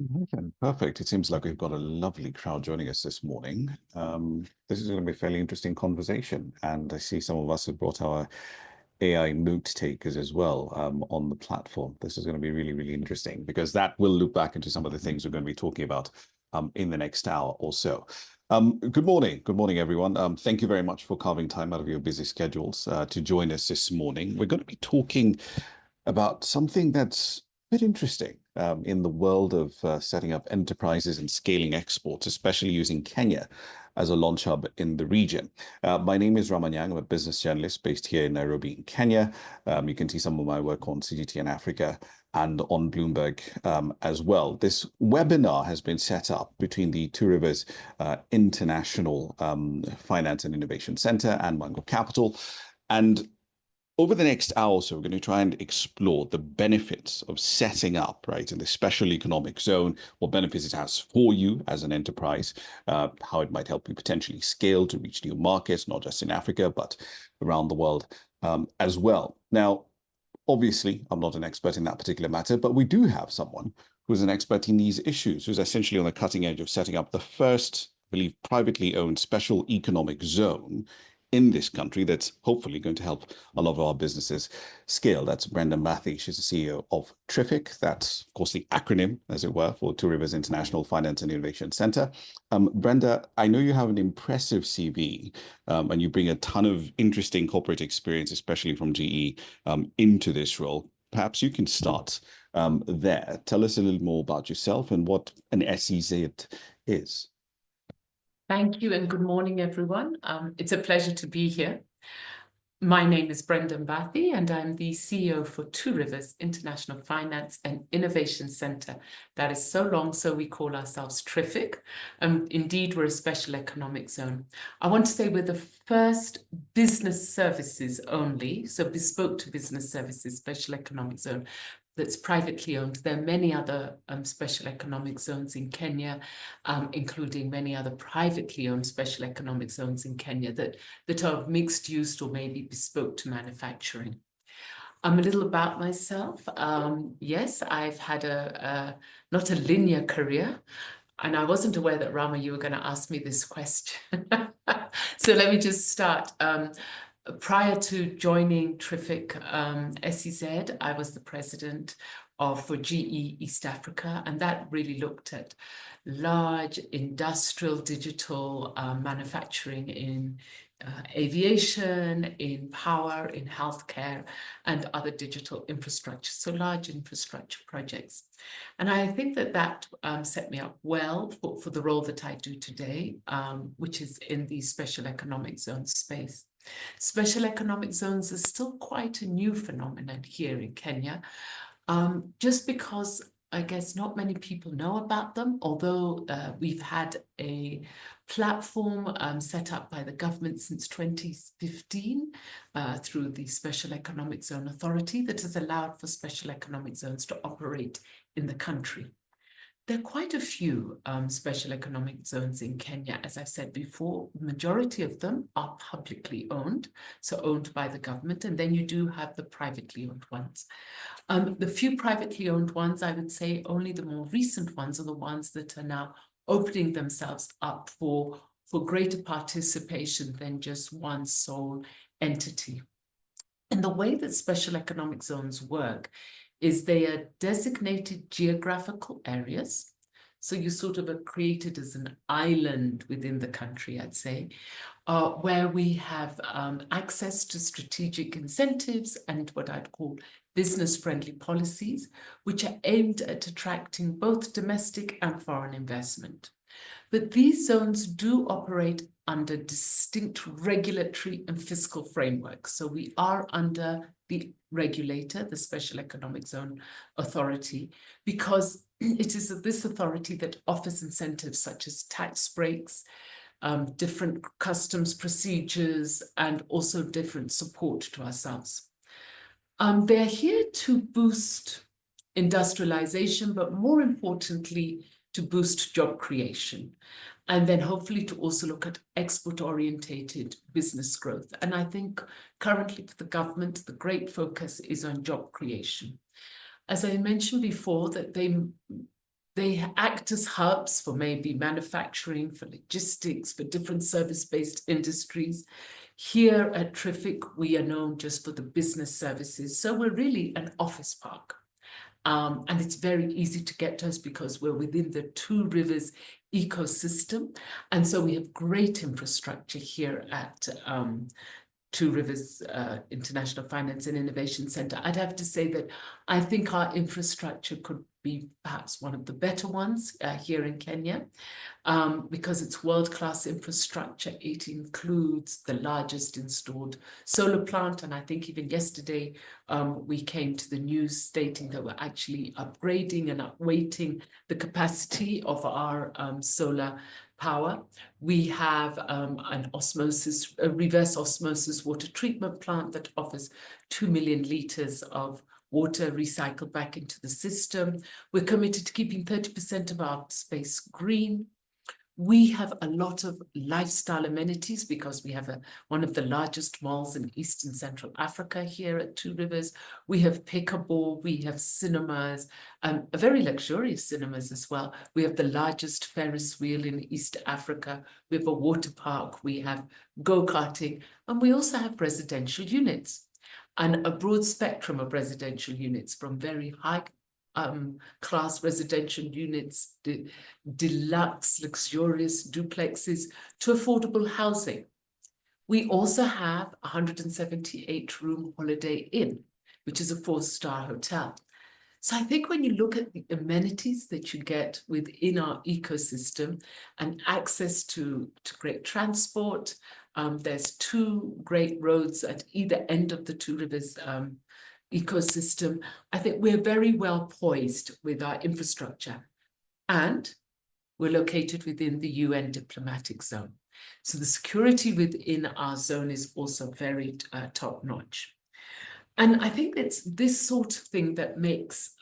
Okay, perfect. It seems like we've got a lovely crowd joining us this morning. This is going to be a fairly interesting conversation, and I see some of us have brought our AI note takers as well on the platform. This is going to be really, really interesting because that will loop back into some of the things we're going to be talking about in the next hour or so. Good morning. Good morning, everyone. Thank you very much for carving time out of your busy schedules to join us this morning. We're going to be talking about something that's a bit interesting in the world of setting up enterprises and scaling exports, especially using Kenya as a launch hub in the region. My name is Ramanyang. I'm a business journalist based here in Nairobi, in Kenya. You can see some of my work on CGT in Africa and on Bloomberg as well. This webinar has been set up between the Two Rivers International Finance and Innovation Center and Mango Capital. And over the next hour or so, we're going to try and explore the benefits of setting up, right, in the special economic zone, what benefits it has for you as an enterprise, how it might help you potentially scale to reach new markets, not just in Africa, but around the world as well. Now, obviously, I'm not an expert in that particular matter, but we do have someone who's an expert in these issues, who's essentially on the cutting edge of setting up the first, I believe, privately owned special economic zone in this country that's hopefully going to help a lot of our businesses scale. That's Brenda Mathy. She's the CEO of TRIFIC. That's, of course, the acronym, as it were, for Two Rivers International Finance and Innovation Center. Brenda, I know you have an impressive CV and you bring a ton of interesting corporate experience, especially from GE, into this role. Perhaps you can start there. Tell us a little more about yourself and what an SEZ is. Thank you and good morning, everyone. It's a pleasure to be here. My name is Brenda Mbathi and I'm the CEO for Two Rivers International Finance and Innovation Center. That is so long, so we call ourselves TRIFIC. Indeed, we're a special economic zone. I want to say we're the first business services only, so bespoke to business services, special economic zone that's privately owned. There are many other special economic zones in Kenya, including many other privately owned special economic zones in Kenya that are mixed use or maybe bespoke to manufacturing. A little about myself. Yes, I've had not a linear career, and I wasn't aware that, Rama, you were going to ask me this question. So let me just start. Prior to joining TRIFIC SEZ, I was the president for GE East Africa, and that really looked at large industrial digital manufacturing in aviation, in power, in healthcare, and other digital infrastructure, so large infrastructure projects. And I think that set me up well for the role that I do today, which is in the special economic zone space. Special economic zones are still quite a new phenomenon here in Kenya, just because I guess not many people know about them, although we've had a platform set up by the government since 2015 through the Special Economic Zone Authority that has allowed for special economic zones to operate in the country. There are quite a few special economic zones in Kenya. As I've said before, the majority of them are publicly owned, so owned by the government, and then you do have the privately owned ones. The few privately owned ones, I would say only the more recent ones are the ones that are now opening themselves up for greater participation than just one sole entity. And the way that special economic zones work is they are designated geographical areas. So you sort of are created as an island within the country, I'd say, where we have access to strategic incentives and what I'd call business-friendly policies, which are aimed at attracting both domestic and foreign investment. But these zones do operate under distinct regulatory and fiscal frameworks. So we are under the regulator, the Special Economic Zone Authority, because it is this authority that offers incentives such as tax breaks, different customs procedures, and also different support to ourselves. They're here to boost industrialization, but more importantly, to boost job creation, and then hopefully to also look at export-orientated business growth. And I think currently for the government, the great focus is on job creation. As I mentioned before, that They act as hubs for maybe manufacturing, for logistics, for different service-based industries. Here at TRIFIC, we are known just for the business services. So we're really an office park. And it's very easy to get to us because we're within the Two Rivers ecosystem. And so we have great infrastructure here at Two Rivers International Finance and Innovation Center. I'd have to say that I think our infrastructure could be perhaps one of the better ones here in Kenya, because it's world-class infrastructure. It includes the largest installed solar plant, and I think even yesterday we came to the news stating that we're actually upgrading and upweighting the capacity of our solar power. We have a reverse osmosis water treatment plant that offers 2 million litres of water recycled back into the system. We're committed to keeping 30% of our space green. We have a lot of lifestyle amenities because we have one of the largest malls in East and Central Africa here at Two Rivers. We have pickleball, we have cinemas, a very luxurious cinemas as well. We have the largest Ferris wheel in East Africa. We have a water park, we have go-karting, and we also have residential units and a broad spectrum of residential units, from very high class residential units, deluxe, luxurious duplexes, to affordable housing. We also have a 178-room Holiday Inn, which is a 4-star hotel. So I think when you look at the amenities that you get within our ecosystem and access to great transport, there's 2 great roads at either end of the Two Rivers ecosystem. I think we're very well poised with our infrastructure, and we're located within the UN diplomatic zone. So the security within our zone is also very top-notch. And I think it's this sort of thing that makes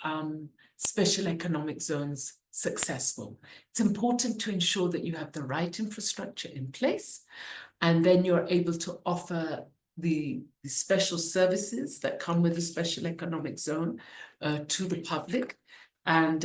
special economic zones successful. It's important to ensure that you have the right infrastructure in place, and then you're able to offer the special services that come with a special economic zone to the public. And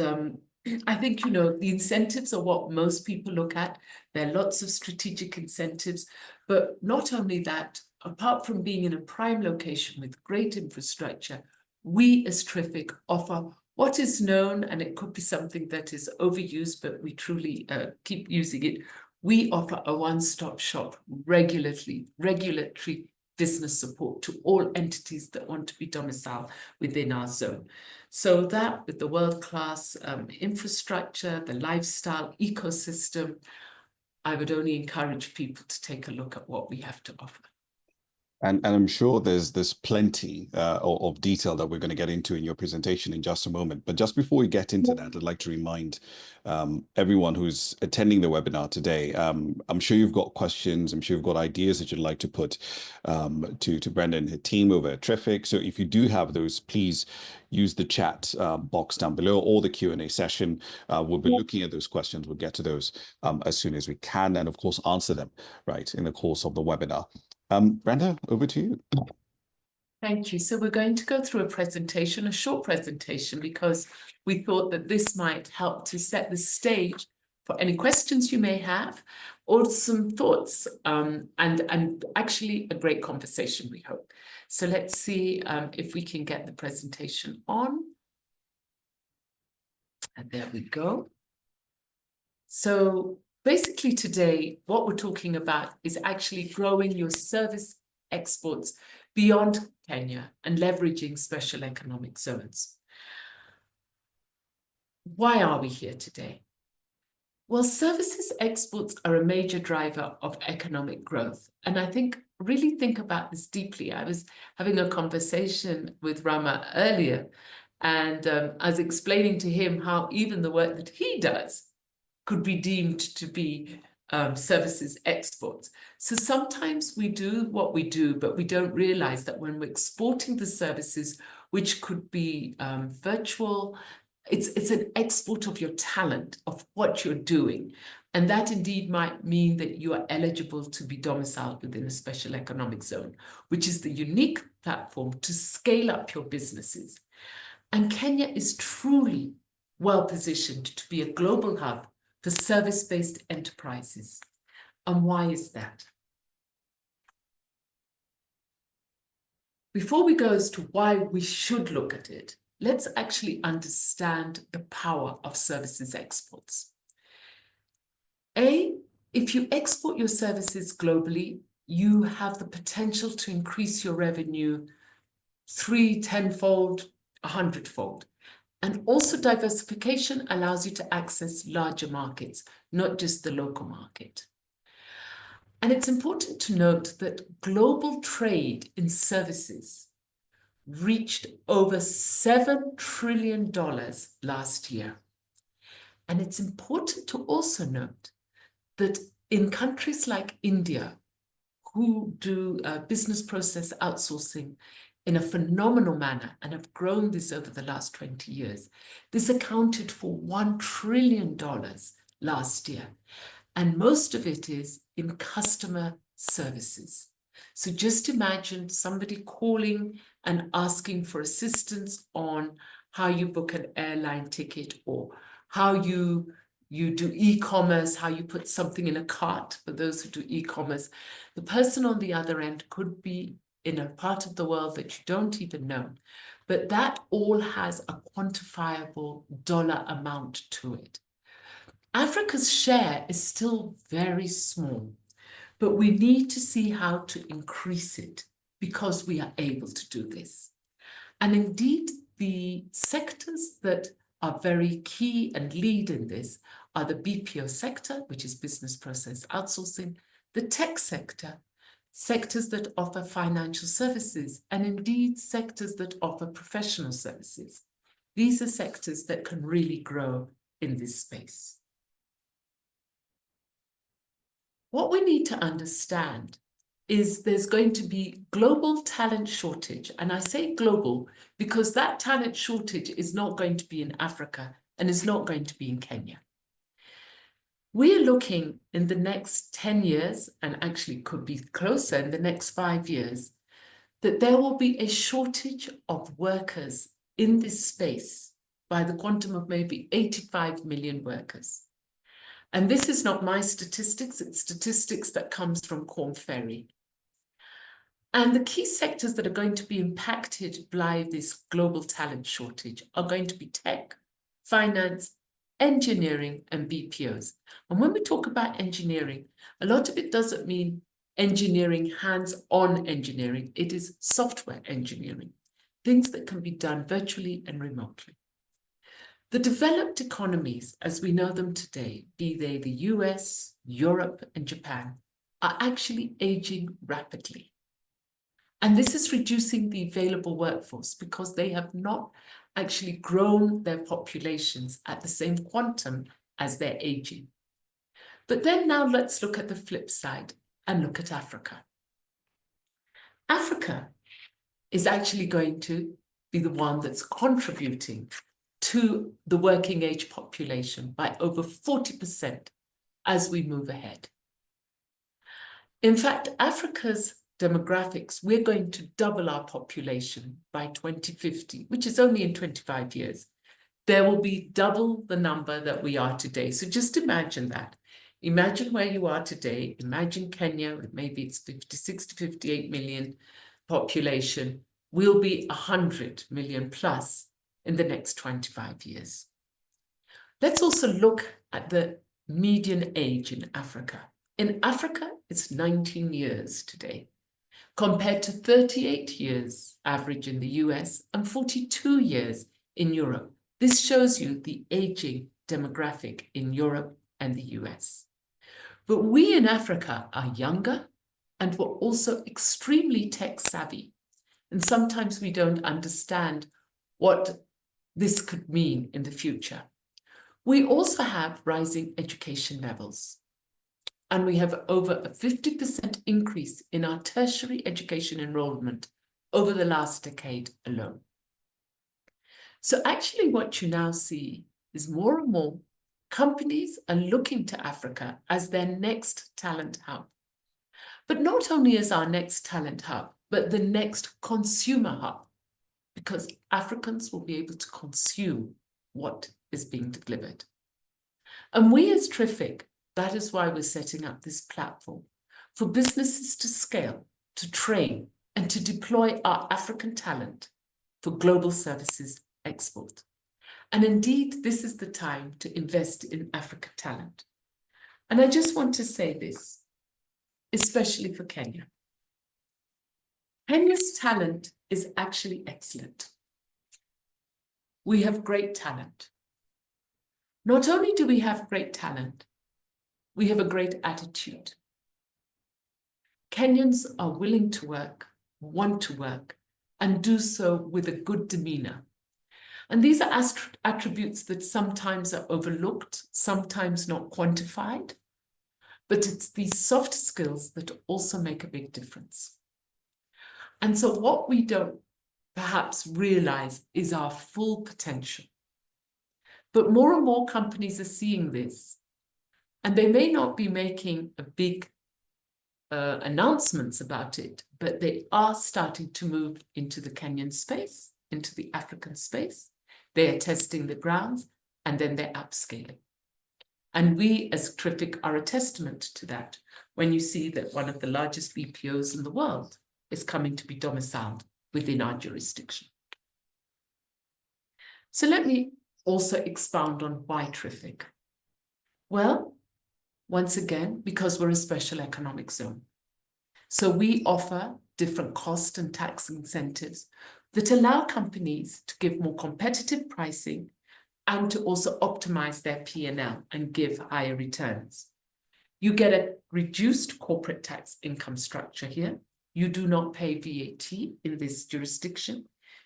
I think, you know, the incentives are what most people look at. There are lots of strategic incentives, but not only that, apart from being in a prime location with great infrastructure, we as TRIFIC offer what is known, and it could be something that is overused, but we truly keep using it. We offer a one-stop shop, regulatory business support to all entities that want to be domiciled within our zone. So that, with the world-class infrastructure, the lifestyle ecosystem, I would only encourage people to take a look at what we have to offer. And I'm sure there's plenty of detail that we're going to get into in your presentation in just a moment. But just before we get into that, I'd like to remind everyone who's attending the webinar today, I'm sure you've got questions, I'm sure you've got ideas that you'd like to put to Brenda and her team over at TRIFIC. So if you do have those, please use the chat box down below or the Q&A session. We'll be looking at those questions. We'll get to those as soon as we can, and of course answer them right in the course of the webinar. Brenda, over to you. Thank you. So we're going to go through a presentation, a short presentation, because we thought that this might help to set the stage for any questions you may have, or some thoughts, and actually a great conversation, we hope. So let's see if we can get the presentation on. And there we go. So basically today, what we're talking about is actually growing your service exports beyond Kenya and leveraging special economic zones. Why are we here today? Well, services exports are a major driver of economic growth. And I think, really think about this deeply. I was having a conversation with Rama earlier, and I was explaining to him how even the work that he does could be deemed to be services exports. So sometimes we do what we do, but we don't realize that when we're exporting the services, which could be virtual, it's an export of your talent, of what you're doing. And that indeed might mean that you are eligible to be domiciled within a special economic zone, which is the unique platform to scale up your businesses. And Kenya is truly well positioned to be a global hub for service-based enterprises. And why is that? Before we go as to why we should look at it, let's actually understand the power of services exports. If you export your services globally, you have the potential to increase your revenue 3, 10-fold, 100-fold. And also diversification allows you to access larger markets, not just the local market. And it's important to note that global trade in services reached over $7 trillion last year. And it's important to also note that in countries like India, who do business process outsourcing in a phenomenal manner and have grown this over the last 20 years, this accounted for $1 trillion last year. And most of it is in customer services. So just imagine somebody calling and asking for assistance on how you book an airline ticket, or how you do e-commerce, how you put something in a cart for those who do e-commerce. The person on the other end could be in a part of the world that you don't even know, but that all has a quantifiable dollar amount to it. Africa's share is still very small, but we need to see how to increase it because we are able to do this. And indeed, the sectors that are very key and lead in this are the BPO sector, which is business process outsourcing, the tech sector, sectors that offer financial services, and indeed sectors that offer professional services. These are sectors that can really grow in this space. What we need to understand is there's going to be global talent shortage. And I say global because that talent shortage is not going to be in Africa and is not going to be in Kenya. We are looking in the next 10 years, and actually could be closer in the next 5 years, that there will be a shortage of workers in this space by the quantum of maybe 85 million workers. And this is not my statistics, it's statistics that comes from Korn Ferry. And the key sectors that are going to be impacted by this global talent shortage are going to be tech, finance, engineering, and BPOs. And when we talk about engineering, a lot of it doesn't mean engineering, hands-on engineering. It is software engineering, things that can be done virtually and remotely. The developed economies, as we know them today, be they the US, Europe, and Japan, are actually aging rapidly. And this is reducing the available workforce because they have not actually grown their populations at the same quantum as they're aging. But then now let's look at the flip side and look at Africa. Africa is actually going to be the one that's contributing to the working age population by over 40% as we move ahead. In fact, Africa's demographics, we're going to double our population by 2050, which is only in 25 years. There will be double the number that we are today. So just imagine that. Imagine where you are today. Imagine Kenya, maybe it's 56 to 58 million population. We'll be 100 million plus in the next 25 years. Let's also look at the median age in Africa. In Africa, it's 19 years today, compared to 38 years average in the US and 42 years in Europe. This shows you the aging demographic in Europe and the US. But we in Africa are younger, and we're also extremely tech savvy. And sometimes we don't understand what this could mean in the future. We also have rising education levels. And we have over a 50% increase in our tertiary education enrollment over the last decade alone. So actually what you now see is more and more companies are looking to Africa as their next talent hub. But not only as our next talent hub, but the next consumer hub, because Africans will be able to consume what is being delivered. And we as TRIFIC, that is why we're setting up this platform for businesses to scale, to train, and to deploy our African talent for global services export. And indeed, this is the time to invest in African talent. And I just want to say this, especially for Kenya. Kenya's talent is actually excellent. We have great talent. Not only do we have great talent, we have a great attitude. Kenyans are willing to work, want to work, and do so with a good demeanor. And these are attributes that sometimes are overlooked, sometimes not quantified, but it's these soft skills that also make a big difference. And so what we don't perhaps realize is our full potential. But more and more companies are seeing this, and they may not be making a big announcements about it, but they are starting to move into the Kenyan space, into the African space. They are testing the grounds, and then they're upscaling. And we as TRIFIC are a testament to that when you see that one of the largest BPOs in the world is coming to be domiciled within our jurisdiction. So let me also expound on why TRIFIC. Well, once again, because we're a special economic zone. So we offer different cost and tax incentives that allow companies to give more competitive pricing and to also optimize their P&L and give higher returns. You get a reduced corporate tax income structure here. You do not pay VAT in this jurisdiction.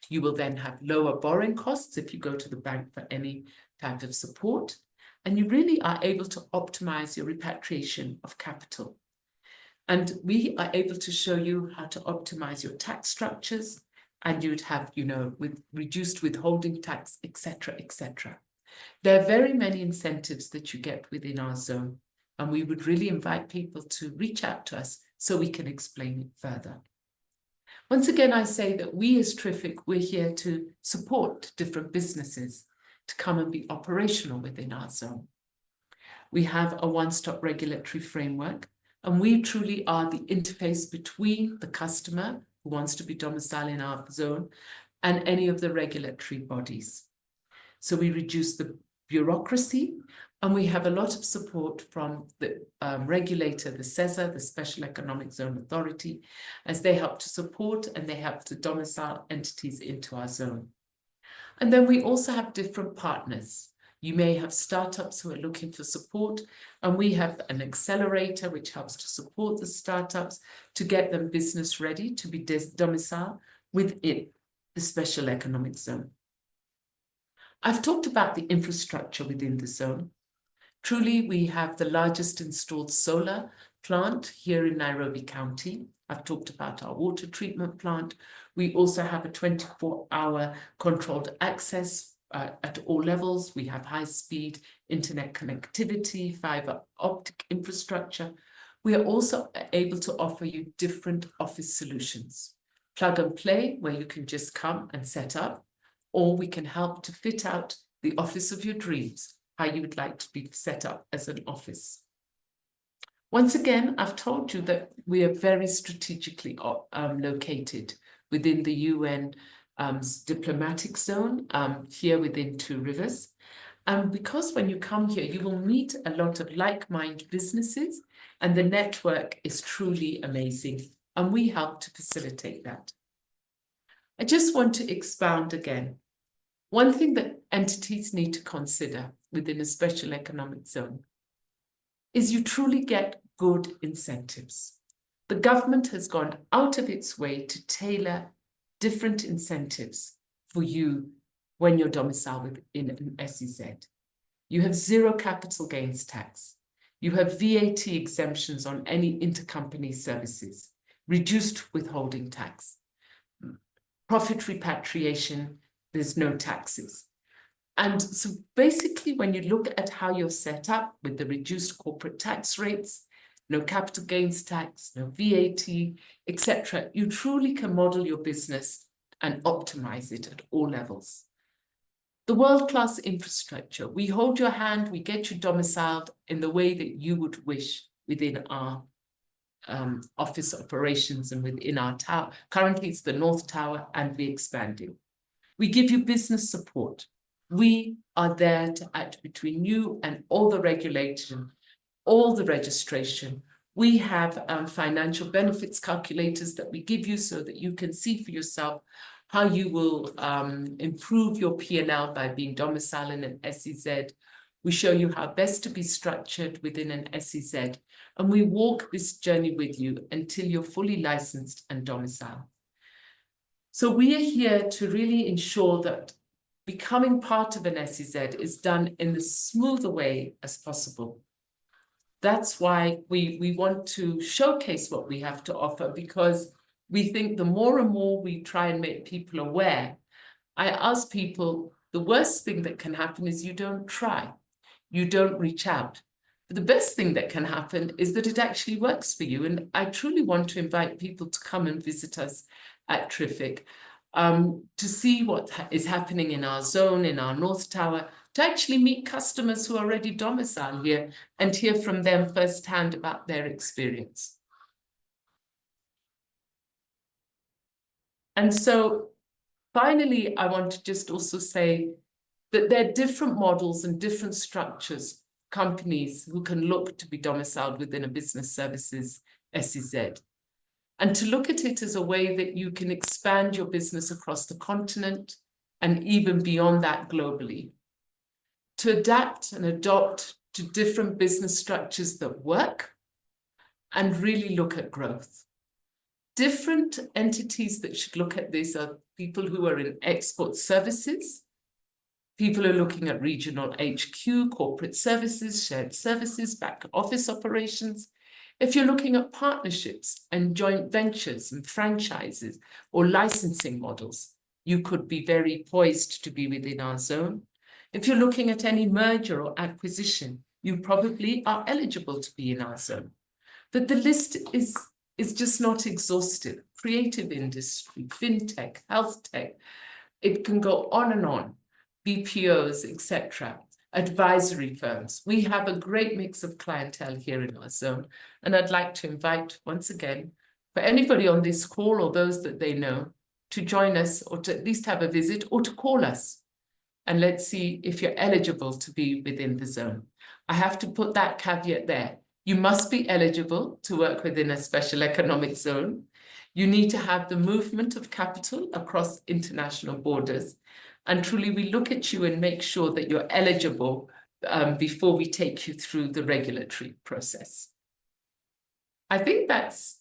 You will then have lower borrowing costs if you go to the bank for any type of support. And you really are able to optimize your repatriation of capital. And we are able to show you how to optimize your tax structures, and you'd have, with reduced withholding tax, etc., etc. There are very many incentives that you get within our zone, and we would really invite people to reach out to us so we can explain it further. Once again, I say that we as TRIFIC, we're here to support different businesses to come and be operational within our zone. We have a one-stop regulatory framework, and we truly are the interface between the customer who wants to be domiciled in our zone and any of the regulatory bodies. So we reduce the bureaucracy, and we have a lot of support from the regulator, the SEZ, the Special Economic Zone Authority, as they help to support and they help to domicile entities into our zone. And then we also have different partners. You may have startups who are looking for support, and we have an accelerator which helps to support the startups to get them business ready to be domiciled within the Special Economic Zone. I've talked about the infrastructure within the zone. Truly, we have the largest installed solar plant here in Nairobi County. I've talked about our water treatment plant. We also have a 24-hour controlled access at all levels. We have high-speed internet connectivity, fiber optic infrastructure. We are also able to offer you different office solutions. Plug and play, where you can just come and set up, or we can help to fit out the office of your dreams, how you would like to be set up as an office. Once again, I've told you that we are very strategically located within the UN diplomatic zone here within Two Rivers. And because when you come here, you will meet a lot of like-minded businesses, and the network is truly amazing, and we help to facilitate that. I just want to expound again. One thing that entities need to consider within a special economic zone is you truly get good incentives. The government has gone out of its way to tailor different incentives for you when you're domiciled within an SEZ. You have zero capital gains tax. You have VAT exemptions on any intercompany services, reduced withholding tax, profit repatriation, there's no taxes. And so basically, when you look at how you're set up with the reduced corporate tax rates, no capital gains tax, no VAT, etc., you truly can model your business and optimize it at all levels. The world-class infrastructure. We hold your hand, we get you domiciled in the way that you would wish within our office operations and within our tower. Currently, it's the North Tower, and we're expanding. We give you business support. We are there to act between you and all the regulation, all the registration. We have financial benefits calculators that we give you so that you can see for yourself how you will improve your P&L by being domiciled in an SEZ. We show you how best to be structured within an SEZ, and we walk this journey with you until you're fully licensed and domiciled. So we are here to really ensure that becoming part of an SEZ is done in the smoother way as possible. That's why we want to showcase what we have to offer, because we think the more and more we try and make people aware. I ask people, the worst thing that can happen is you don't try, you don't reach out. But the best thing that can happen is that it actually works for you. And I truly want to invite people to come and visit us at TRIFIC, to see what is happening in our zone, in our North Tower, to actually meet customers who are already domiciled here and hear from them firsthand about their experience. And so finally, I want to just also say that there are different models and different structures, companies who can look to be domiciled within a business services SEZ. And to look at it as a way that you can expand your business across the continent and even beyond that globally. To adapt and adopt to different business structures that work and really look at growth. Different entities that should look at this are people who are in export services, people who are looking at regional HQ, corporate services, shared services, back office operations. If you're looking at partnerships and joint ventures and franchises or licensing models, you could be very poised to be within our zone. If you're looking at any merger or acquisition, you probably are eligible to be in our zone. But the list is just not exhaustive. Creative industry, fintech, health tech, it can go on and on. BPOs, etc., advisory firms. We have a great mix of clientele here in our zone. And I'd like to invite, once again, for anybody on this call or those that they know, to join us or to at least have a visit or to call us. And let's see if you're eligible to be within the zone. I have to put that caveat there. You must be eligible to work within a special economic zone. You need to have the movement of capital across international borders. And truly, we look at you and make sure that you're eligible before we take you through the regulatory process. I think that's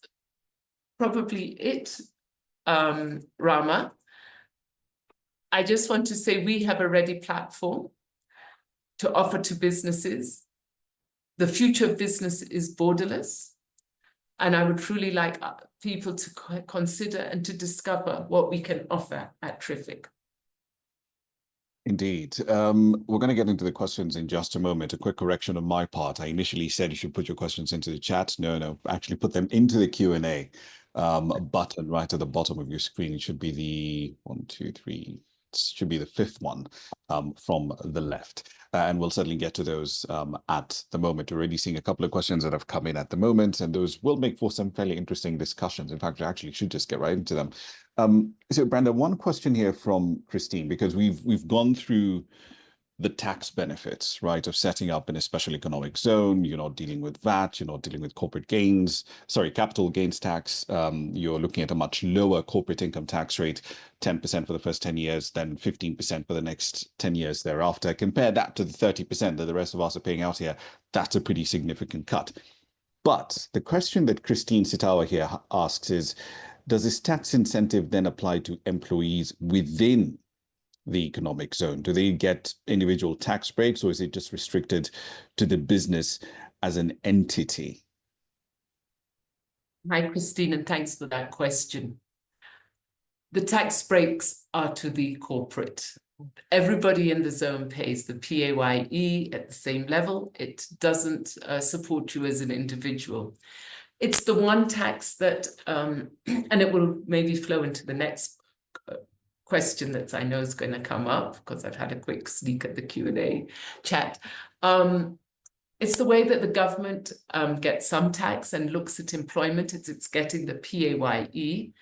probably it, Rama. I just want to say we have a ready platform to offer to businesses. The future of business is borderless. And I would truly like people to consider and to discover what we can offer at TRIFIC. Indeed. We're going to get into the questions in just a moment. A quick correction on my part. I initially said you should put your questions into the chat. No, actually put them into the Q&A button right at the bottom of your screen. It should be the 1, 2, 3. It should be the fifth one from the left. And we'll certainly get to those at the moment. We're already seeing a couple of questions that have come in at the moment, and those will make for some fairly interesting discussions. In fact, I actually should just get right into them. So, Brenda, one question here from Christine, because we've gone through the tax benefits, right, of setting up in a special economic zone. You're not dealing with VAT, you're not dealing with corporate gains, capital gains tax. You're looking at a much lower corporate income tax rate, 10% for the first 10 years, then 15% for the next 10 years thereafter. Compare that to the 30% that the rest of us are paying out here. That's a pretty significant cut. But the question that Christine Sitawa here asks is, does this tax incentive then apply to employees within the economic zone? Do they get individual tax breaks, or is it just restricted to the business as an entity? Hi, Christine, and thanks for that question. The tax breaks are to the corporate. Everybody in the zone pays the PAYE at the same level. It doesn't support you as an individual. It's the one tax that, and it will maybe flow into the next question that I know is going to come up because I've had a quick sneak at the Q&A chat. It's the way that the government gets some tax and looks at employment. It's getting the PAYE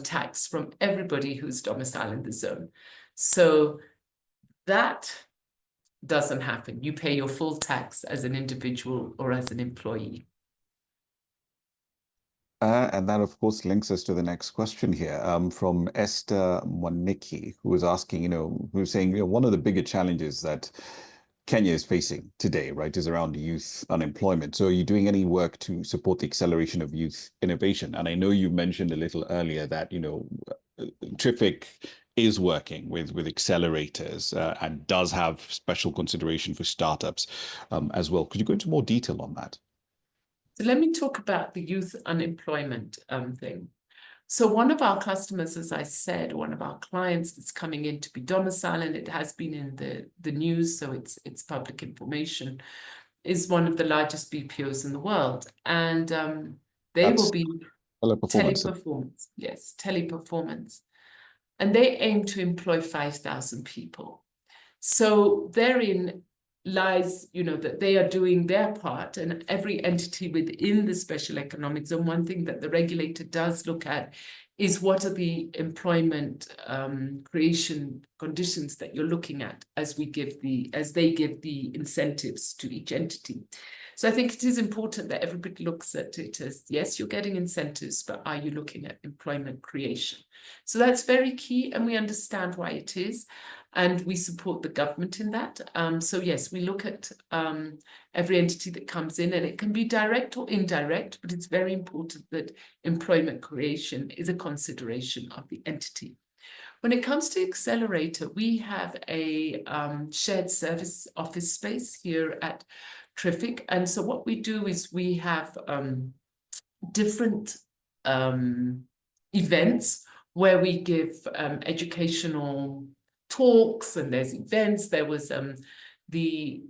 tax from everybody who's domiciled in the zone. So that doesn't happen. You pay your full tax as an individual or as an employee. And that, of course, links us to the next question here from Esther Mwaniki, who was asking, who's saying, one of the bigger challenges that Kenya is facing today, right, is around youth unemployment. So are you doing any work to support the acceleration of youth innovation? And I know you mentioned a little earlier that, TRIFIC is working with accelerators and does have special consideration for startups as well. Could you go into more detail on that? So let me talk about the youth unemployment thing. So one of our customers, as I said, one of our clients that's coming in to be domiciled, and it has been in the news, so it's public information, is one of the largest BPOs in the world. And they will be Teleperformance. Yes, Teleperformance. And they aim to employ 5,000 people. So therein lies, that they are doing their part, and every entity within the special economic zone, one thing that the regulator does look at is what are the employment creation conditions that you're looking at as they give the incentives to each entity. So I think it is important that everybody looks at it as, yes, you're getting incentives, but are you looking at employment creation? So that's very key, and we understand why it is, and we support the government in that. So yes, we look at every entity that comes in, and it can be direct or indirect, but it's very important that employment creation is a consideration of the entity. When it comes to Accelerator, we have a shared service office space here at TRIFIC. And so what we do is we have different events where we give educational talks, and there's events. There was the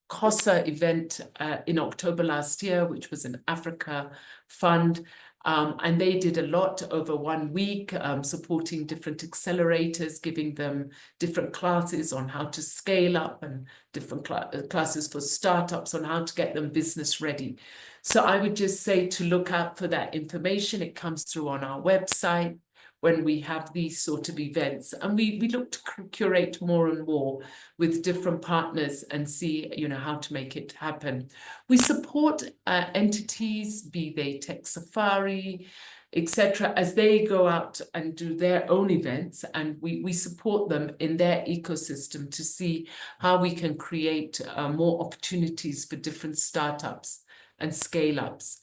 COSA event in October last year, which was an Africa fund. And they did a lot over 1 week, supporting different accelerators, giving them different classes on how to scale up and different classes for startups on how to get them business ready. So I would just say to look out for that information. It comes through on our website when we have these sort of events, and we look to curate more and more with different partners and see, how to make it happen. We support entities, be they Tech Safari, etc., as they go out and do their own events, and we support them in their ecosystem to see how we can create more opportunities for different startups and scale-ups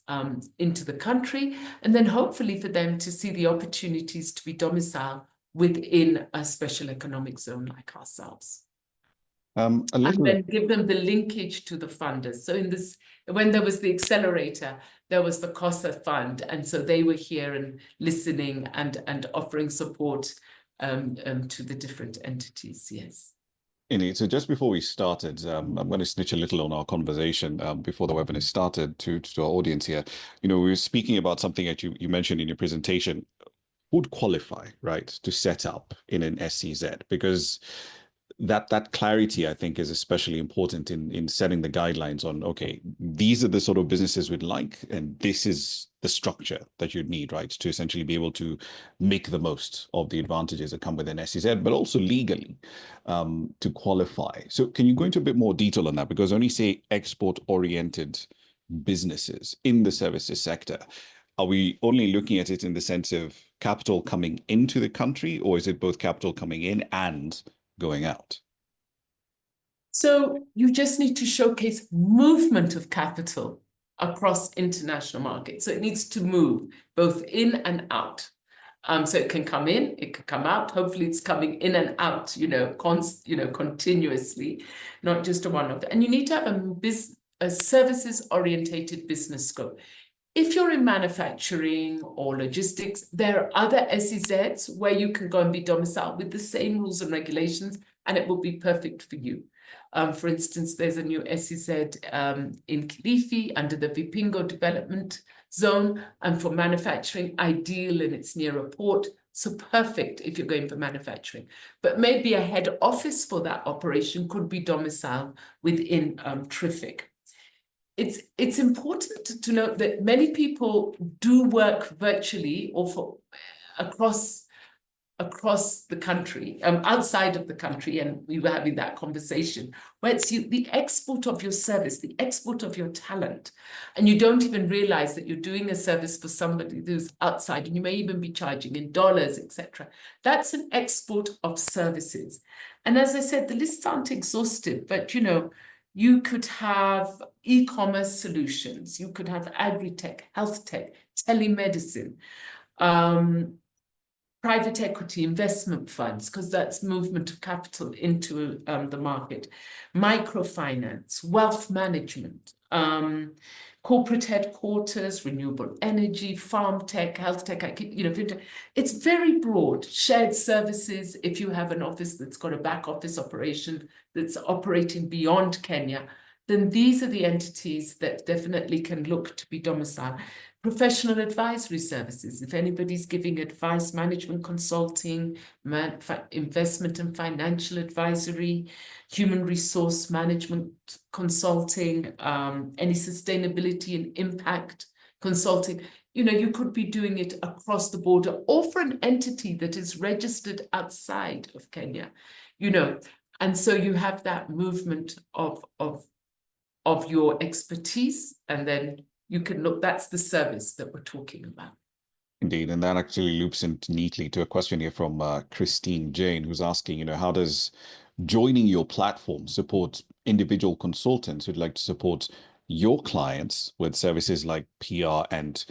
into the country, and then hopefully for them to see the opportunities to be domiciled within a special economic zone like ourselves. And then give them the linkage to the funders. So when there was the accelerator, there was the COSA fund, and so they were here and listening and offering support to the different entities. Yes. So just before we started, I'm going to snitch a little on our conversation before the webinar started to our audience here. We were speaking about something that you mentioned in your presentation. Would qualify, right, to set up in an SEZ, because that clarity, I think, is especially important in setting the guidelines on, okay, these are the sort of businesses we'd like, and this is the structure that you'd need, right, to essentially be able to make the most of the advantages that come with an SEZ, but also legally to qualify. So can you go into a bit more detail on that? Because when you say export-oriented businesses in the services sector, are we only looking at it in the sense of capital coming into the country, or is it both capital coming in and going out? So you just need to showcase movement of capital across international markets. So it needs to move both in and out. So it can come in, it can come out. Hopefully it's coming in and out, continuously, not just a one-off. And you need to have a services-orientated business scope. If you're in manufacturing or logistics, there are other SEZs where you can go and be domiciled with the same rules and regulations, and it will be perfect for you. For instance, there's a new SEZ in Kilifi under the Vipingo development zone, and for manufacturing, ideal, and it's near a port. So perfect if you're going for manufacturing, but maybe a head office for that operation could be domiciled within TRIFIC. It's important to note that many people do work virtually or across the country, outside of the country, and we were having that conversation, where it's the export of your service, the export of your talent, and you don't even realize that you're doing a service for somebody who's outside, and you may even be charging in dollars, etc. That's an export of services. And as I said, the lists aren't exhaustive, but you could have e-commerce solutions, you could have agri-tech, health tech, telemedicine, private equity investment funds, because that's movement of capital into the market, microfinance, wealth management, corporate headquarters, renewable energy, farm tech, health tech, it's very broad. Shared services, if you have an office that's got a back office operation that's operating beyond Kenya, then these are the entities that definitely can look to be domiciled. Professional advisory services, if anybody's giving advice, management consulting, investment and financial advisory, human resource management consulting, any sustainability and impact consulting, you could be doing it across the border or for an entity that is registered outside of Kenya, and so you have that movement of your expertise, and then you can look, that's the service that we're talking about. Indeed, and that actually loops into neatly to a question here from Christine Jane, who's asking, how does joining your platform support individual consultants who'd like to support your clients with services like PR and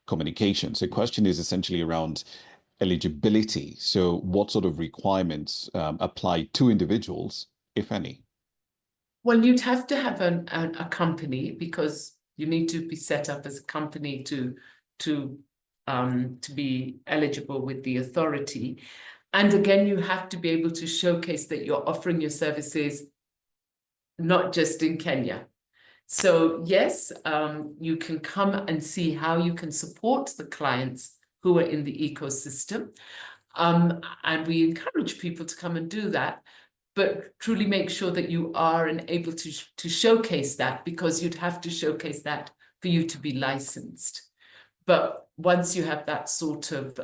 communications? The question is essentially around eligibility. So what sort of requirements apply to individuals, if any? Well, you'd have to have a company, because you need to be set up as a company to be eligible with the authority. And again, you have to be able to showcase that you're offering your services not just in Kenya. So yes, you can come and see how you can support the clients who are in the ecosystem. And we encourage people to come and do that, but truly make sure that you are able to showcase that, because you'd have to showcase that for you to be licensed. But once you have that sort of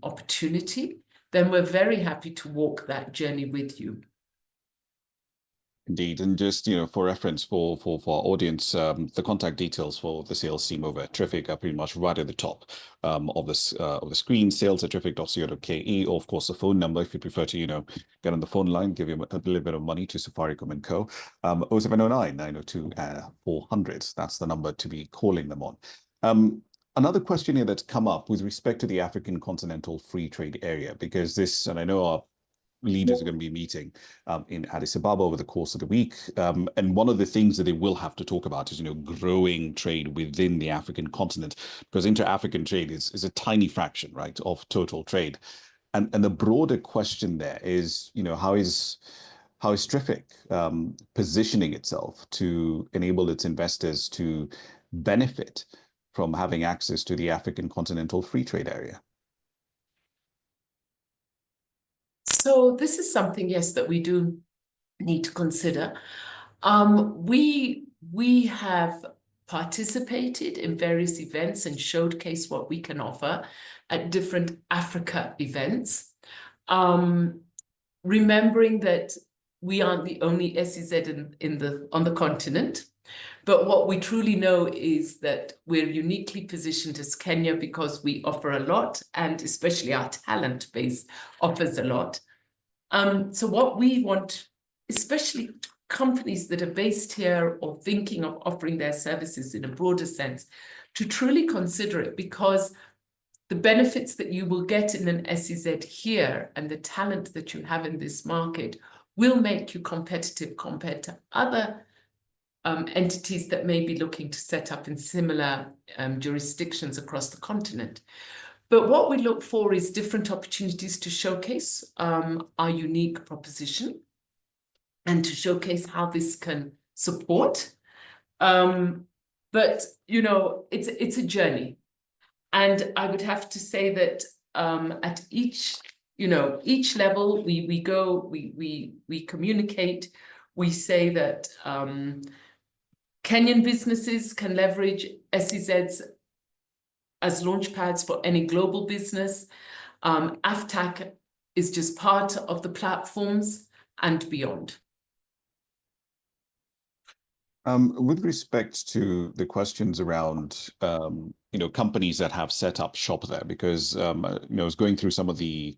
opportunity, then we're very happy to walk that journey with you. Indeed, and just for reference for our audience, the contact details for the sales team over at TRIFIC are pretty much right at the top of the screen. sales@trific.co.ke, or of course the phone number if you prefer to get on the phone line, give you a little bit of money to Safaricom and Co. 0709 902 400. That's the number to be calling them on. Another question here that's come up with respect to the African Continental Free Trade Area, because this, and I know our leaders are going to be meeting in Addis Ababa over the course of the week. And one of the things that they will have to talk about is, growing trade within the African continent, because inter-African trade is a tiny fraction, right, of total trade. And the broader question there is, how is TRIFIC positioning itself to enable its investors to benefit from having access to the African Continental Free Trade Area? So this is something, yes, that we do need to consider. We have participated in various events and showcased what we can offer at different Africa events. Remembering that we aren't the only SEZ on the continent, but what we truly know is that we're uniquely positioned as Kenya because we offer a lot, and especially our talent base offers a lot. So what we want, especially companies that are based here or thinking of offering their services in a broader sense, to truly consider it, because the benefits that you will get in an SEZ here and the talent that you have in this market will make you competitive compared to other entities that may be looking to set up in similar jurisdictions across the continent. But what we look for is different opportunities to showcase our unique proposition and to showcase how this can support. But, it's a journey. And I would have to say that at each level, we communicate. We say that Kenyan businesses can leverage SEZs as launchpads for any global business. AFTAC is just part of the platforms and beyond. With respect to the questions around, companies that have set up shop there, because, I was going through some of the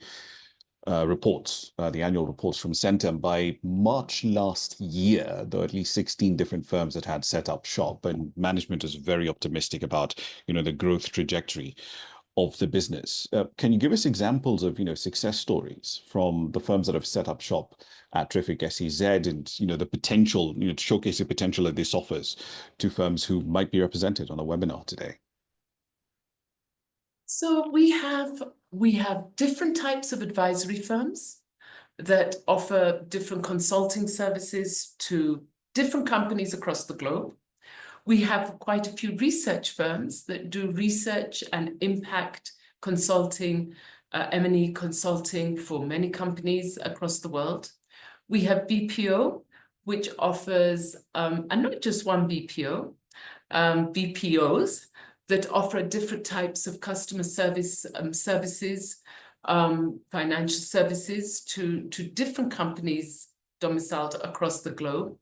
reports, the annual reports from Centum. By March last year, there were at least 16 different firms that had set up shop, and management is very optimistic about, the growth trajectory of the business. Can you give us examples of, success stories from the firms that have set up shop at TRIFIC SEZ and, the potential, to showcase the potential that this offers to firms who might be represented on the webinar today? So we have different types of advisory firms that offer different consulting services to different companies across the globe. We have quite a few research firms that do research and impact consulting, M&E consulting for many companies across the world. We have BPO, which offers, and not just one BPO, BPOs that offer different types of customer service services, financial services to different companies domiciled across the globe.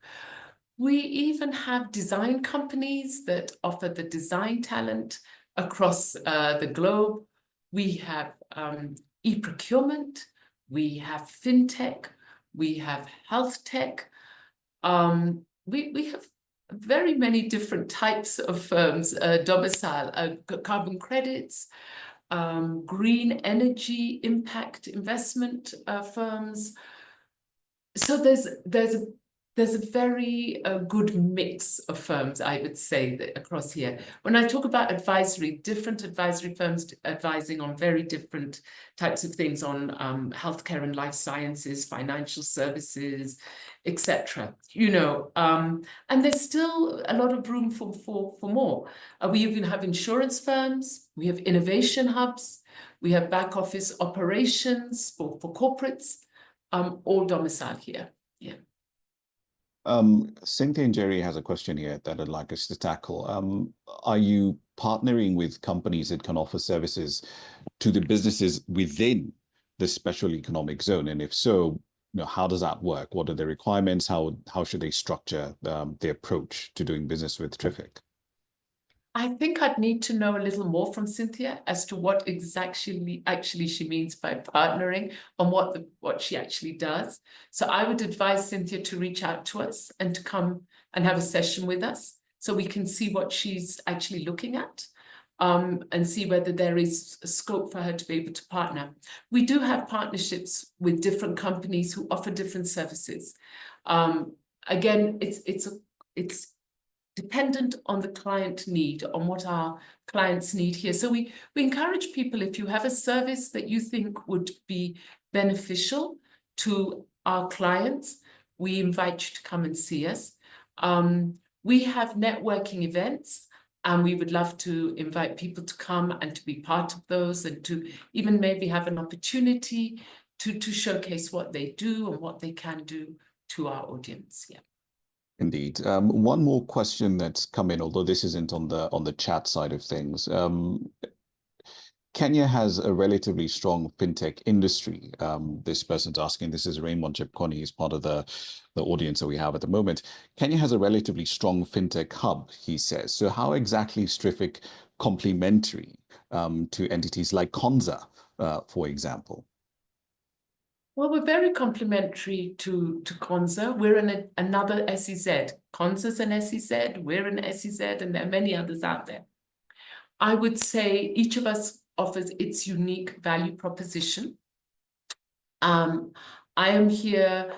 We even have design companies that offer the design talent across the globe. We have e-procurement, we have fintech, we have health tech. We have very many different types of firms domicile, carbon credits, green energy impact investment firms. So there's a very good mix of firms, I would say, that across here. When I talk about advisory, different advisory firms advising on very different types of things, on healthcare and life sciences, financial services, etc. And there's still a lot of room for more. We even have insurance firms, we have innovation hubs, we have back office operations for corporates, all domiciled here. Yeah. Cynthia and Jerry has a question here that I'd like us to tackle. Are you partnering with companies that can offer services to the businesses within the special economic zone? And if so, how does that work? What are the requirements? How should they structure the approach to doing business with TRIFIC? I think I'd need to know a little more from Cynthia as to what exactly she means by partnering and what she actually does. So I would advise Cynthia to reach out to us and to come and have a session with us so we can see what she's actually looking at, and see whether there is a scope for her to be able to partner. We do have partnerships with different companies who offer different services. Again, it's dependent on the client need, on what our clients need here. So we encourage people, if you have a service that you think would be beneficial to our clients, we invite you to come and see us. We have networking events, and we would love to invite people to come and to be part of those, and to even maybe have an opportunity to showcase what they do and what they can do to our audience. Yeah. Indeed. One more question that's come in, although this isn't on the chat side of things. Kenya has a relatively strong fintech industry. This person's asking, this is Raymond Chepkoni, he's part of the audience that we have at the moment. Kenya has a relatively strong fintech hub, he says. So how exactly is TRIFIC complementary to entities like Konza, for example? Well, we're very complementary to Konza. We're in another SEZ. Konza's an SEZ, we're an SEZ, and there are many others out there. I would say each of us offers its unique value proposition. I am here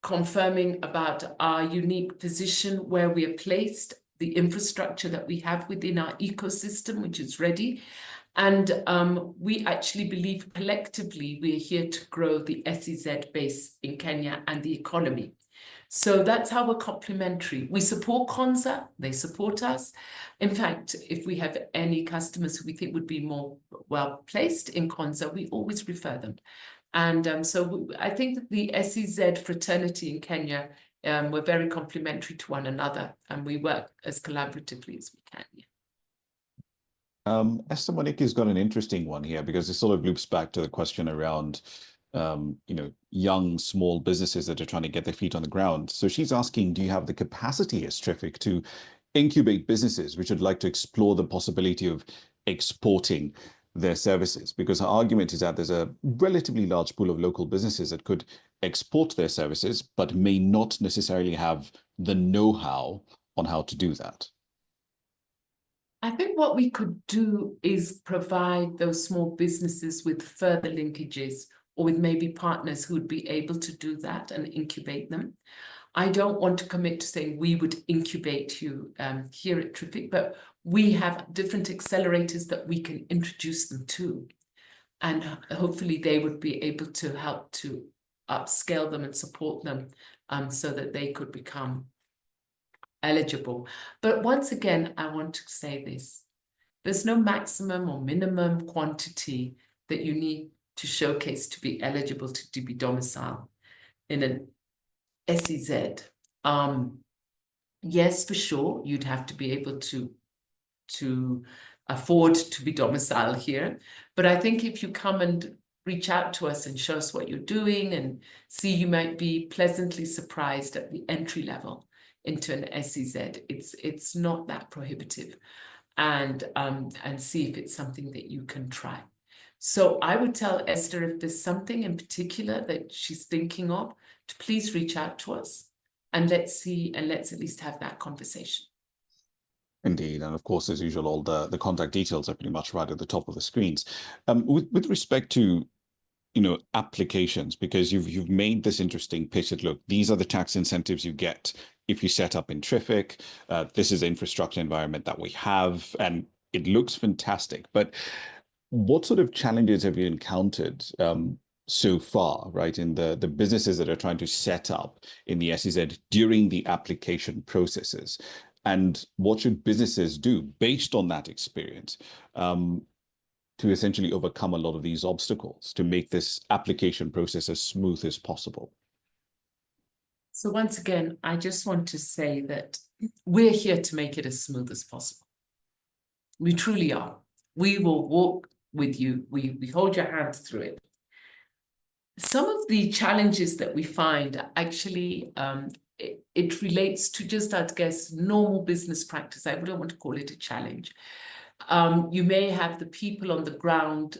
confirming about our unique position, where we are placed, the infrastructure that we have within our ecosystem, which is ready. And we actually believe collectively we are here to grow the SEZ base in Kenya and the economy. So that's how we're complementary. We support Conza, they support us. In fact, if we have any customers who we think would be more well placed in Conza, we always refer them. And so I think that the SEZ fraternity in Kenya, we're very complementary to one another, and we work as collaboratively as we can. Yeah. Esther Monique's got an interesting one here because it sort of loops back to the question around young, small businesses that are trying to get their feet on the ground. So she's asking, do you have the capacity as TRIFIC to incubate businesses which would like to explore the possibility of exporting their services? Because her argument is that there's a relatively large pool of local businesses that could export their services, but may not necessarily have the know-how on how to do that. I think what we could do is provide those small businesses with further linkages or with maybe partners who would be able to do that and incubate them. I don't want to commit to saying we would incubate you here at TRIFIC, but we have different accelerators that we can introduce them to. And hopefully they would be able to help to upscale them and support them so that they could become eligible. But once again, I want to say this. There's no maximum or minimum quantity that you need to showcase to be eligible to be domiciled in an SEZ. Yes, for sure, you'd have to be able to afford to be domiciled here. But I think if you come and reach out to us and show us what you're doing and see, you might be pleasantly surprised at the entry level into an SEZ. It's not that prohibitive, and see if it's something that you can try. So I would tell Esther, if there's something in particular that she's thinking of, to please reach out to us and let's see, and let's at least have that conversation. Indeed, and of course, as usual, all the contact details are pretty much right at the top of the screens. With respect to applications, because you've made this interesting pitch that, look, these are the tax incentives you get if you set up in TRIFIC. This is the infrastructure environment that we have, and it looks fantastic. But what sort of challenges have you encountered so far, right, in the businesses that are trying to set up in the SEZ during the application processes? And what should businesses do based on that experience to essentially overcome a lot of these obstacles to make this application process as smooth as possible? So once again, I just want to say that we're here to make it as smooth as possible. We truly are. We will walk with you. We hold your hand through it. Some of the challenges that we find actually, it relates to just, I guess, normal business practice. I wouldn't want to call it a challenge. You may have the people on the ground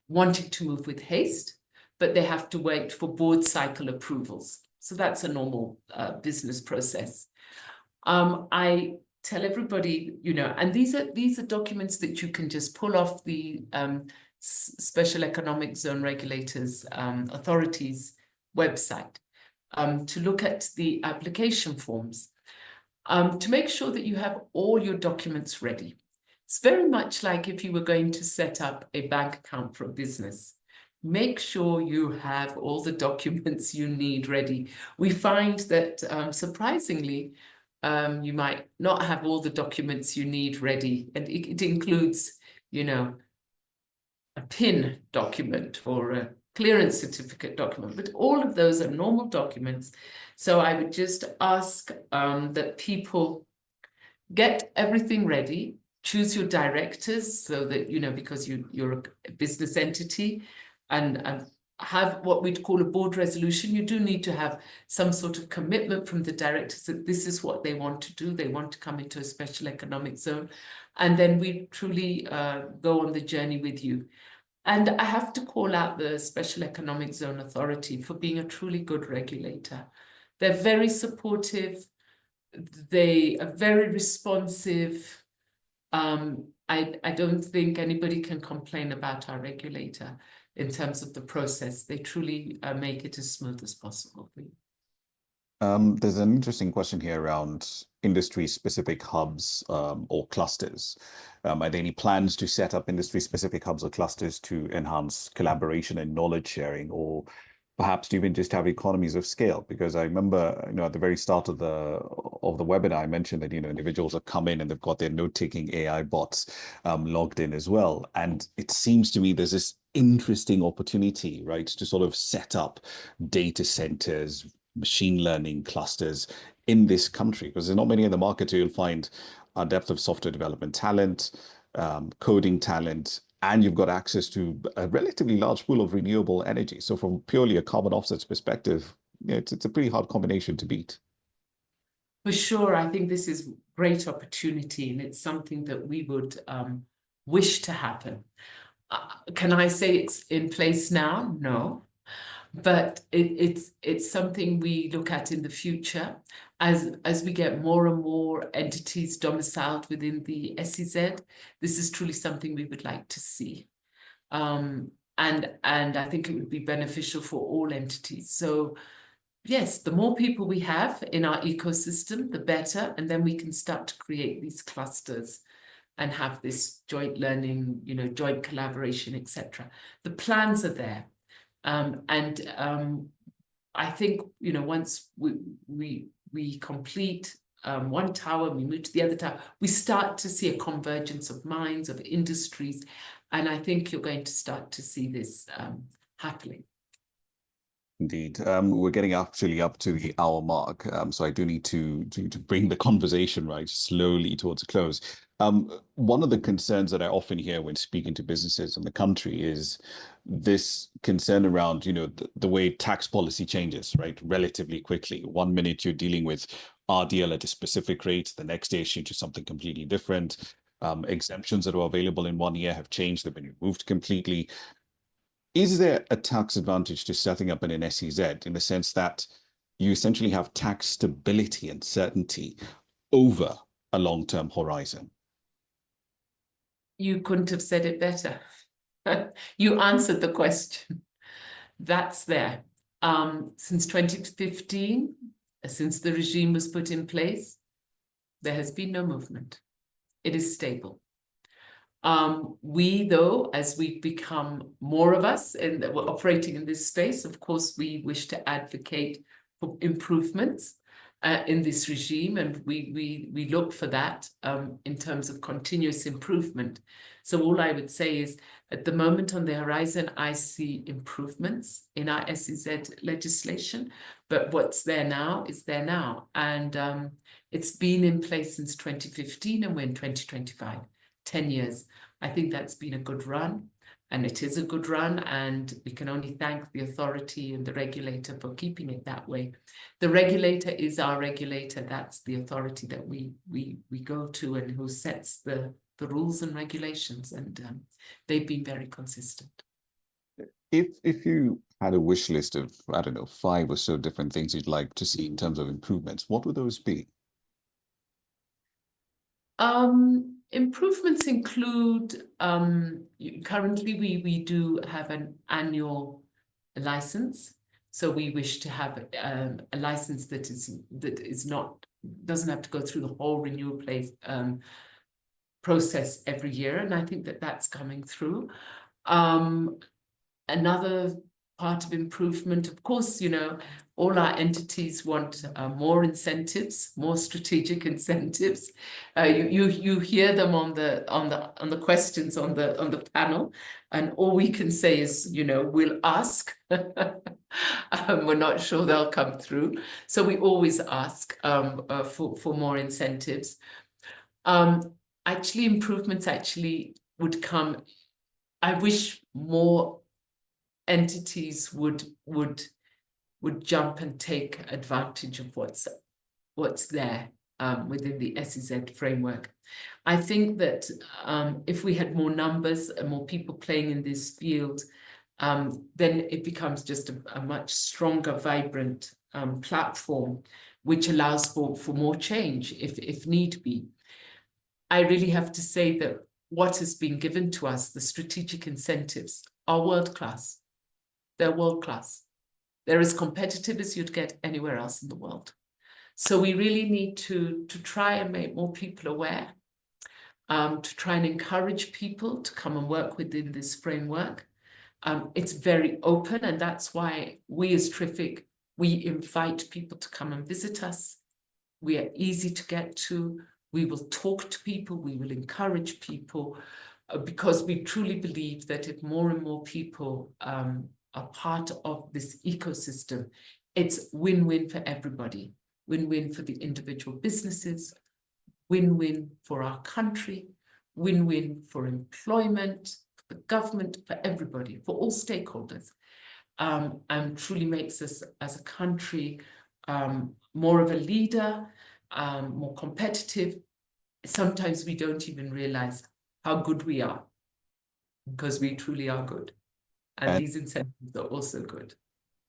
wanting to move with haste, but they have to wait for board cycle approvals. So that's a normal business process. I tell everybody, and these are documents that you can just pull off the Special Economic Zone Regulators Authorities website to look at the application forms, to make sure that you have all your documents ready. It's very much like if you were going to set up a bank account for a business. Make sure you have all the documents you need ready. We find that surprisingly, you might not have all the documents you need ready. And it includes, a PIN document or a clearance certificate document, but all of those are normal documents. So I would just ask that people get everything ready, choose your directors so that, because you're a business entity, and have what we'd call a board resolution. You do need to have some sort of commitment from the directors that this is what they want to do. They want to come into a special economic zone. And then we truly go on the journey with you. And I have to call out the Special Economic Zone Authority for being a truly good regulator. They're very supportive. They are very responsive. I don't think anybody can complain about our regulator in terms of the process. They truly make it as smooth as possible for you. There's an interesting question here around industry-specific hubs or clusters. Are there any plans to set up industry-specific hubs or clusters to enhance collaboration and knowledge sharing, or do you think that perhaps to even just have economies of scale. Because I remember, at the very start of the webinar, I mentioned that, individuals have come in and they've got their note-taking AI bots logged in as well. And it seems to me there's this interesting opportunity, right, to sort of set up data centers, machine learning clusters in this country, because there's not many in the market where you'll find a depth of software development talent, coding talent, and you've got access to a relatively large pool of renewable energy. So from purely a carbon offsets perspective, it's a pretty hard combination to beat. For sure, I think this is great opportunity, and it's something that we would wish to happen. Can I say it's in place now? No. But it's something we look at in the future as we get more and more entities domiciled within the SEZ. This is truly something we would like to see. And I think it would be beneficial for all entities. So yes, the more people we have in our ecosystem, the better, and then we can start to create these clusters and have this joint learning, joint collaboration, etc. The plans are there. I think, once we complete one tower, we move to the other tower, we start to see a convergence of minds, of industries, and I think you're going to start to see this happening. Indeed. We're getting actually up to the hour mark, so I do need to bring the conversation right slowly towards a close. One of the concerns that I often hear when speaking to businesses in the country is this concern around, the way tax policy changes, right, relatively quickly. 1 minute you're dealing with RDL at a specific rate, the next day it's to something completely different. Exemptions that were available in 1 year have changed, they've been removed completely. Is there a tax advantage to setting up an SEZ in the sense that you essentially have tax stability and certainty over a long-term horizon? You couldn't have said it better. You answered the question. That's there. Since 2015, since the regime was put in place, there has been no movement. It is stable. We, though, as we become more of us and we're operating in this space, of course, we wish to advocate for improvements in this regime, and we look for that in terms of continuous improvement. So all I would say is, at the moment on the horizon, I see improvements in our SEZ legislation, but what's there now is there now. And it's been in place since 2015 and we're in 2025, 10 years. I think that's been a good run, and it is a good run, and we can only thank the authority and the regulator for keeping it that way. The regulator is our regulator. That's the authority that we go to and who sets the rules and regulations, and they've been very consistent. If you had a wish list of, I don't know, 5 or so different things you'd like to see in terms of improvements, what would those be? Improvements include, currently we do have an annual license. So we wish to have a license that doesn't have to go through the whole renewal process every year. And I think that that's coming through. Another part of improvement, of course, all our entities want more incentives, more strategic incentives. You hear them on the questions on the panel, and all we can say is, we'll ask. We're not sure they'll come through, so we always ask for more incentives. Actually, improvements would come. I wish more entities would jump and take advantage of what's there within the SEZ framework. I think that if we had more numbers and more people playing in this field, then it becomes just a much stronger, vibrant platform, which allows for more change if need be. I really have to say that what has been given to us, the strategic incentives, are world-class. They're world-class. They're as competitive as you'd get anywhere else in the world. So we really need to try and make more people aware, to try and encourage people to come and work within this framework. It's very open, and that's why we as TRIFIC, we invite people to come and visit us. We are easy to get to. We will talk to people. We will encourage people, because we truly believe that if more and more people are part of this ecosystem, it's win-win for everybody. Win-win for the individual businesses, win-win for our country, win-win for employment, for the government, for everybody, for all stakeholders, and truly makes us as a country more of a leader, more competitive. Sometimes we don't even realize how good we are, because we truly are good. And these incentives are also good.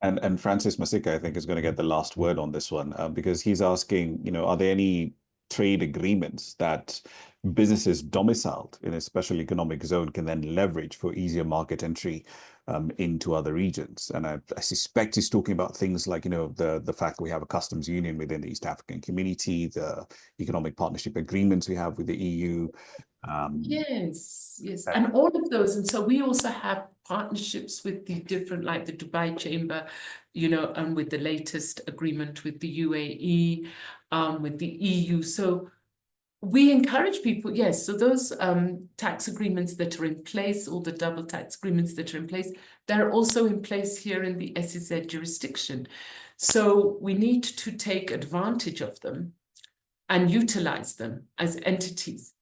And Francis Masika, I think, is going to get the last word on this one, because he's asking, are there any trade agreements that businesses domiciled in a special economic zone can then leverage for easier market entry into other regions? And I suspect he's talking about things like, the fact that we have a customs union within the East African community, the economic partnership agreements we have with the EU. Yes, and all of those. And so we also have partnerships with the different, like the Dubai Chamber, and with the latest agreement with the UAE, with the EU. So we encourage people, yes. So those tax agreements that are in place, all the double tax agreements that are in place, they're also in place here in the SEZ jurisdiction. So we need to take advantage of them and utilize them as entities.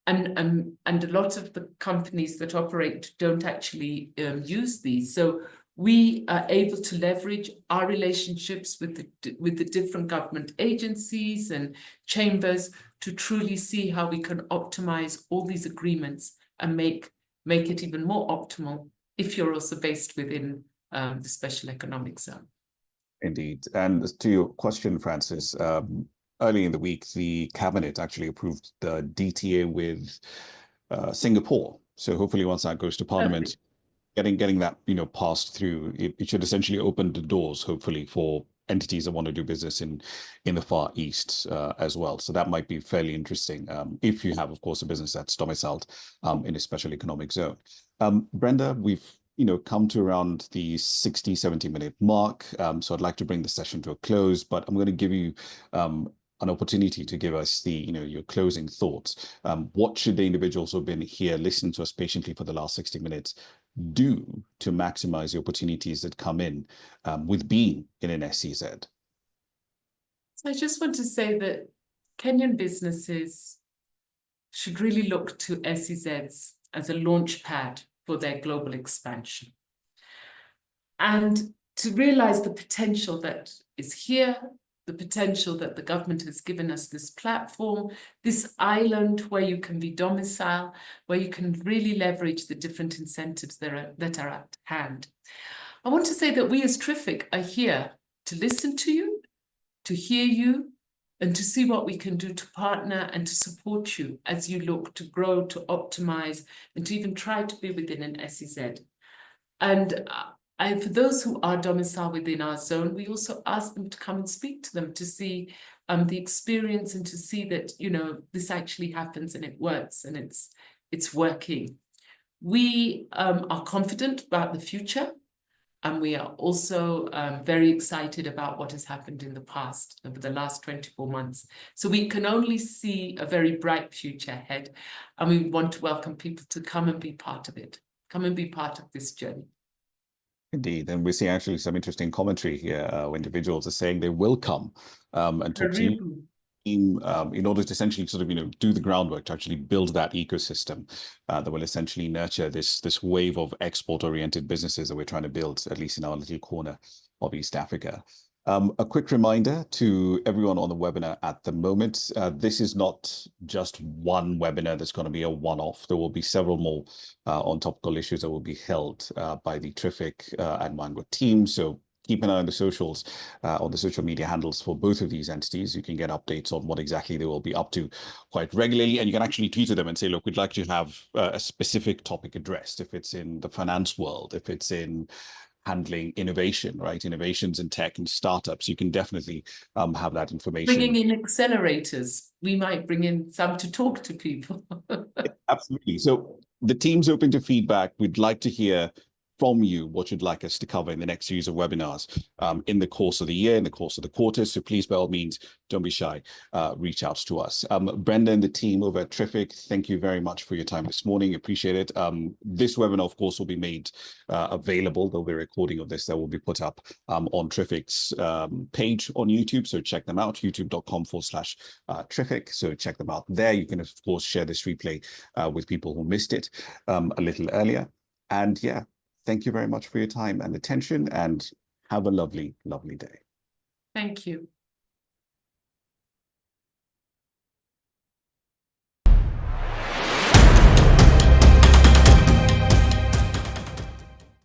And a lot of the companies that operate don't actually use these. So we are able to leverage our relationships with the different government agencies and chambers to truly see how we can optimize all these agreements and make it even more optimal if you're also based within the special economic zone. Indeed. And to your question, Francis, early in the week, the cabinet actually approved the DTA with Singapore. So hopefully, once that goes to Parliament, getting that passed through, it should essentially open the doors, hopefully, for entities that want to do business in the Far East as well. So that might be fairly interesting if you have, of course, a business that's domiciled in a special economic zone. Brenda, we've come to around the 60-70 minute mark. So I'd like to bring the session to a close, but I'm going to give you an opportunity to give us your closing thoughts. What should the individuals who have been here listening to us patiently for the last 60 minutes do to maximize the opportunities that come in with being in an SEZ? So I just want to say that Kenyan businesses should really look to SEZs as a launch pad for their global expansion, and to realize the potential that is here, the potential that the government has given us, this platform, this island where you can be domiciled, where you can really leverage the different incentives that are at hand. I want to say that we as TRIFIC are here to listen to you, to hear you, and to see what we can do to partner and to support you as you look to grow, to optimize, and to even try to be within an SEZ. And for those who are domiciled within our zone, we also ask them to come and speak to them to see the experience and to see that, this actually happens and it works and it's working. We are confident about the future, and we are also very excited about what has happened in the past over the last 24 months. So we can only see a very bright future ahead, and we want to welcome people to come and be part of it, come and be part of this journey. Indeed, and we're seeing actually some interesting commentary here where individuals are saying they will come and talk to you in order to essentially sort of do the groundwork to actually build that ecosystem that will essentially nurture this wave of export-oriented businesses that we're trying to build, at least in our little corner of East Africa. A quick reminder to everyone on the webinar at the moment, this is not just one webinar that's going to be a one-off. There will be several more on topical issues that will be held by the TRIFIC and Mango team. So keep an eye on the socials, on the social media handles for both of these entities. You can get updates on what exactly they will be up to quite regularly. And you can actually tweet to them and say, look, we'd like to have a specific topic addressed. If it's in the finance world, if it's in handling innovation, right? Innovations in tech and startups, you can definitely have that information. Bringing in accelerators. We might bring in some to talk to people. Absolutely. So the team's open to feedback. We'd like to hear from you what you'd like us to cover in the next series of webinars in the course of the year, in the course of the quarter. So please, by all means, don't be shy. Reach out to us. Brenda and the team over at TRIFIC, thank you very much for your time this morning. Appreciate it. This webinar, of course, will be made available. There'll be a recording of this that will be put up on TRIFIC's page on YouTube. So check them out, youtube.com/TRIFIC. So check them out there. You can, of course, share this replay with people who missed it a little earlier. And yeah, thank you very much for your time and attention, and have a lovely, lovely day. Thank you.